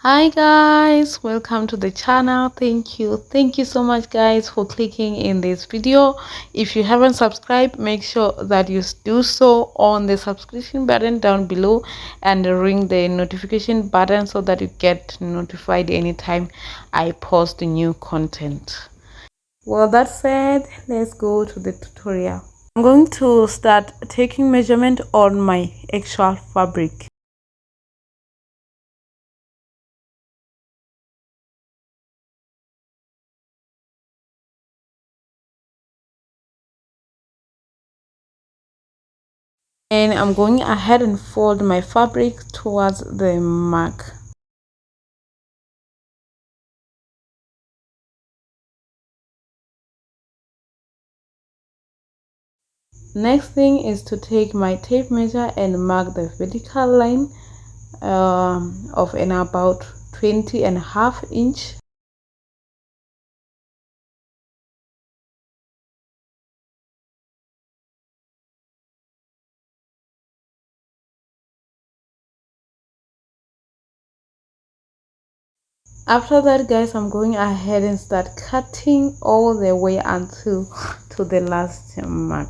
Hi guys, welcome to the channel. Thank you so much guys for clicking in this video. If you haven't subscribed, make sure that you do so on the subscription button down below and ring the notification button so that you get notified anytime I post new content. Well, that said, let's go to the tutorial. I'm going to start taking measurement on my actual fabric. And I'm going ahead and fold my fabric towards the mark. Next thing is to take my tape measure and mark the vertical line of an about 20.5 inch. After that guys, I'm going ahead and start cutting all the way until to the last mark.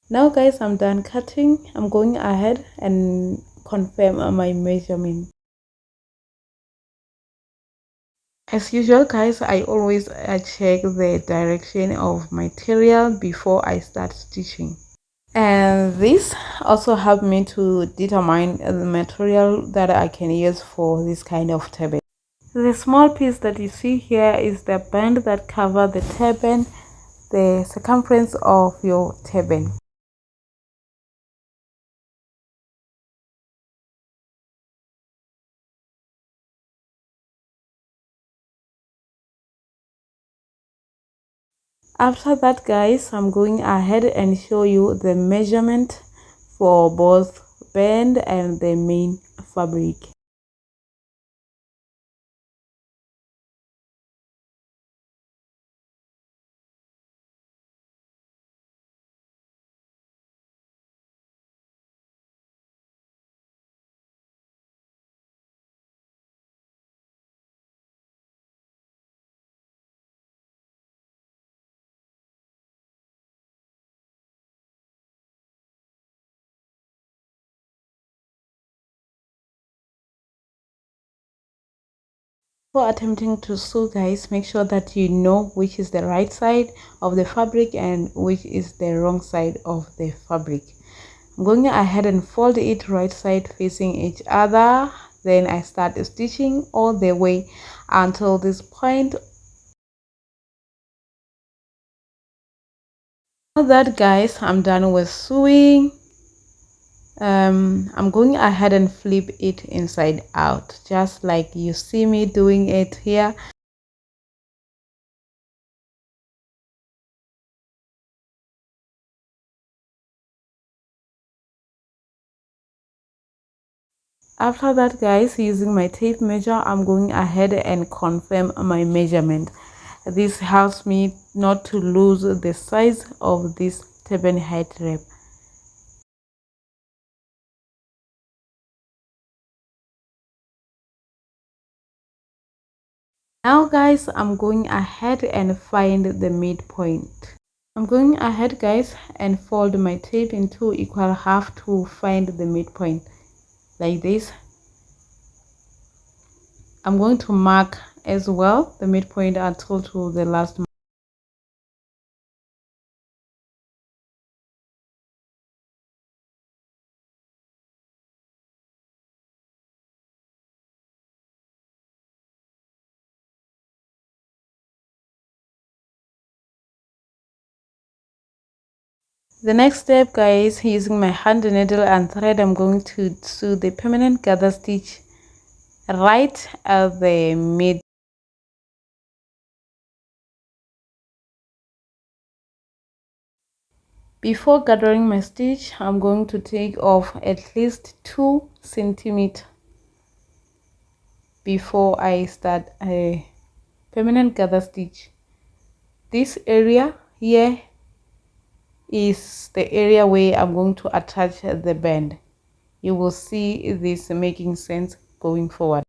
Now guys, I'm done cutting. I'm going ahead and confirm my measurement. As usual guys, I always check the direction of material before I start stitching, and this also helped me to determine the material that I can use for this kind of turban. The small piece that you see here is the band that covers the turban, the circumference of your turban. After that guys, I'm going ahead and show you the measurement for both band and the main fabric. Before attempting to sew guys, make sure that you know which is the right side of the fabric and which is the wrong side of the fabric. I'm going ahead and fold it right side facing each other. Then I start stitching all the way until this point. Now that guys, I'm done with sewing. I'm going ahead and flip it inside out, just like you see me doing it here. After that guys, using my tape measure, I'm going ahead and confirm my measurement. This helps me not to lose the size of this turban hat wrap. Now guys, I'm going ahead and find the midpoint. I'm going ahead guys and fold my tape into equal half to find the midpoint like this. I'm going to mark as well the midpoint until to the last mark. The next step guys, using my hand needle and thread, I'm going to sew the permanent gather stitch right at the mid. Before gathering my stitch, I'm going to take off at least 2 centimeters before I start a permanent gather stitch. This area here is the area where I'm going to attach the band. You will see this making sense going forward.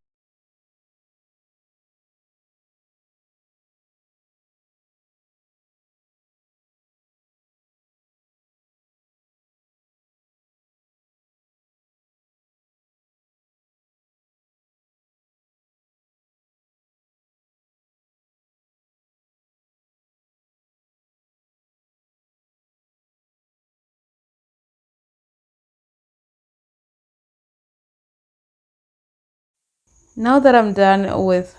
Now that I'm done with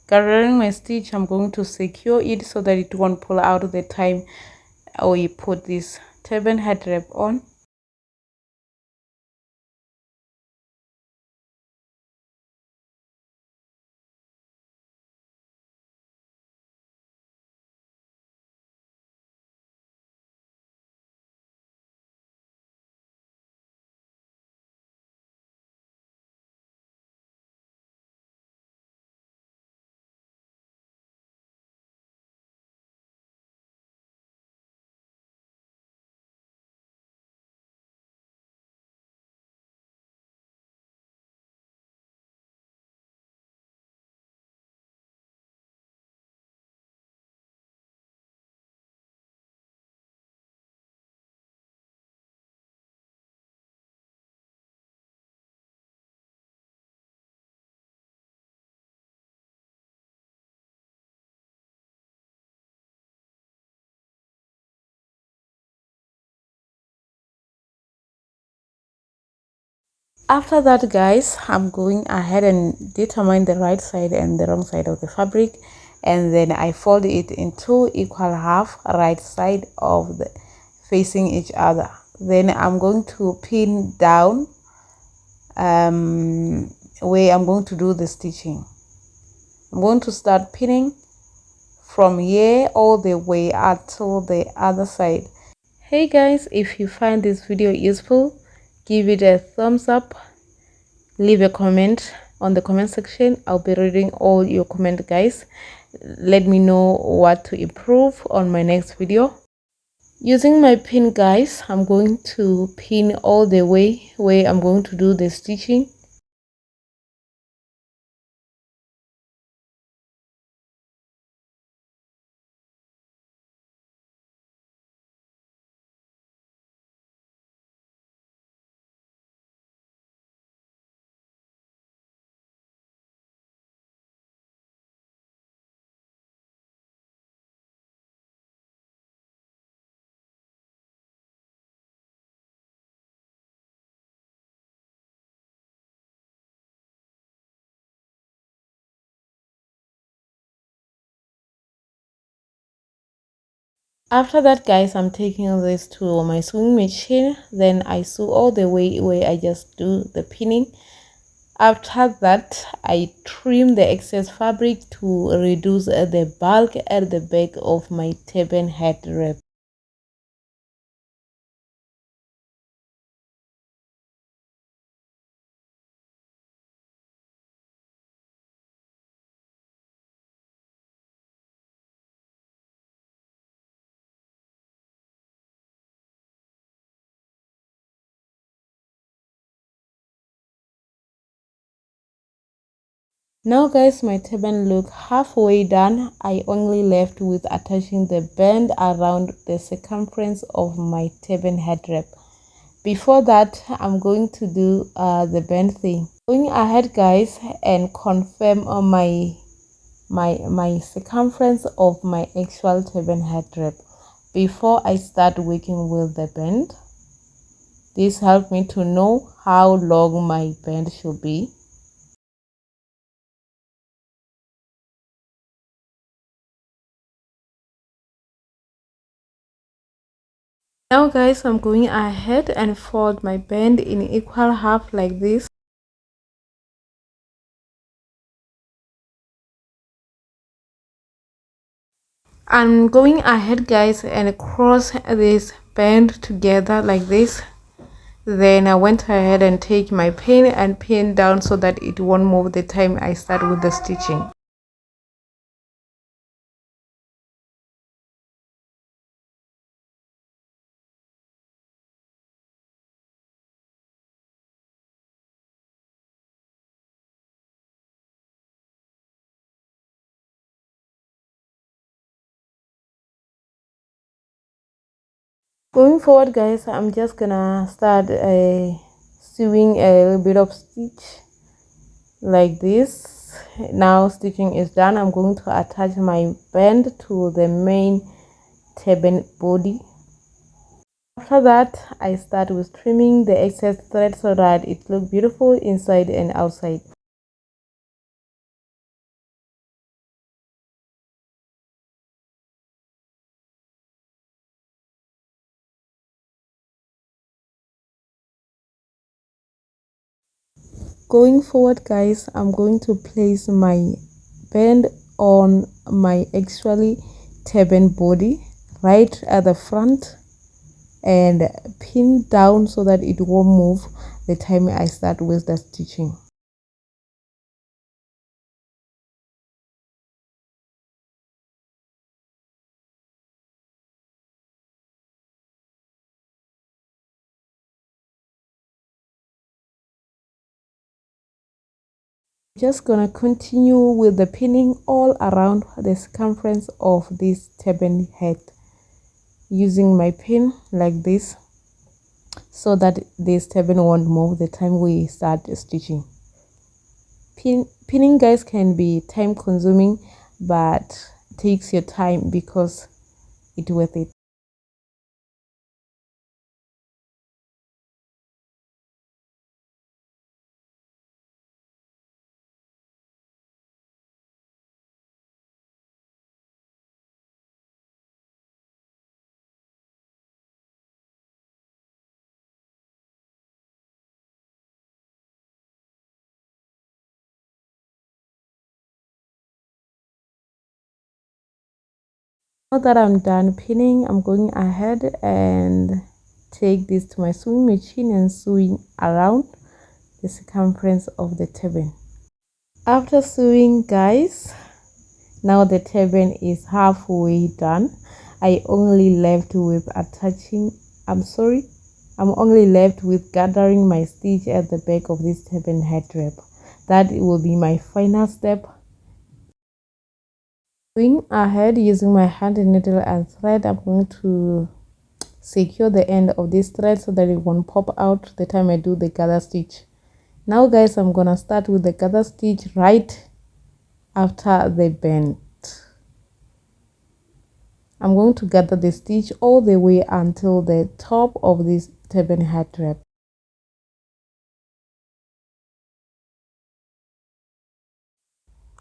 gathering my stitch, I'm going to secure it so that it won't pull out the time we put this turban hat wrap on. After that, guys, I'm going ahead and determine the right side and the wrong side of the fabric, and then I fold it in 2 equal half, right side of the facing each other. Then I'm going to pin down where I'm going to do the stitching. I'm going to start pinning from here all the way until the other side. Hey guys, if you find this video useful, give it a thumbs up, leave a comment on the comment section. I'll be reading all your comments, guys. Let me know what to improve on my next video. Using my pin, guys, I'm going to pin all the way where I'm going to do the stitching. After that, guys, I'm taking this to my sewing machine. Then I sew all the way where I just do the pinning. After that, I trim the excess fabric to reduce the bulk at the back of my turban hat wrap. Now, guys, my turban look halfway done. I only left with attaching the band around the circumference of my turban head wrap. Before that, I'm going to do the band thing. Going ahead, guys, and confirm on my circumference of my actual turban head wrap before I start working with the band. This helped me to know how long my band should be. Now, guys, I'm going ahead and fold my band in equal half like this. I'm going ahead, guys, and cross this band together like this. Then I went ahead and take my pin and pin down so that it won't move the time I start with the stitching. Going forward, guys, I'm just gonna start sewing a little bit of stitch like this. Now stitching is done. I'm going to attach my band to the main turban body. After that, I start with trimming the excess thread so that it looks beautiful inside and outside. Going forward, guys, I'm going to place my band on my actually turban body right at the front and pin down so that it won't move the time I start with the stitching. Just gonna continue with the pinning all around the circumference of this turban head using my pin like this so that this turban won't move the time we start stitching. Pinning, guys, can be time consuming, but takes your time because it's worth it. Now that I'm done pinning, I'm going ahead and take this to my sewing machine and sewing around the circumference of the turban. After sewing, guys, now the turban is halfway done. I'm only left with gathering my stitch at the back of this turban head wrap. That will be my final step. Going ahead using my hand needle and thread, I'm going to secure the end of this thread so that it won't pop out the time I do the gather stitch. Now, guys, I'm gonna start with the gather stitch right after the bend. I'm going to gather the stitch all the way until the top of this turban head wrap.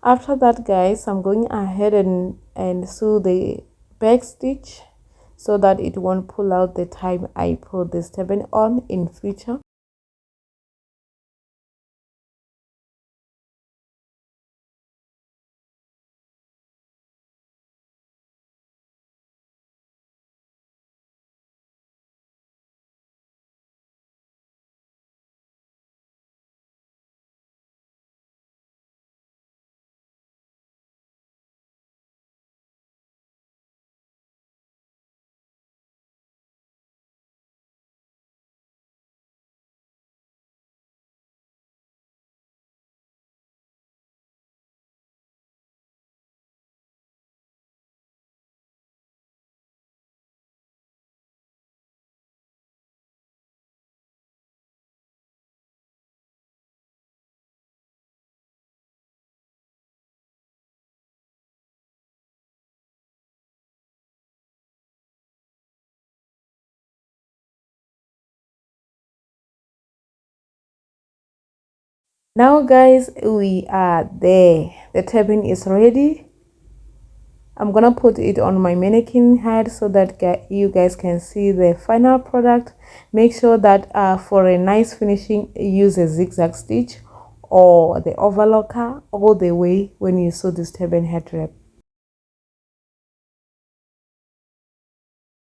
After that, guys, I'm going ahead and sew the back stitch so that it won't pull out the time I put this turban on in future. Now, guys, we are there. The turban is ready. I'm gonna put it on my mannequin head so that you guys can see the final product. Make sure that for a nice finishing, use a zigzag stitch or the overlocker all the way when you sew this turban head wrap.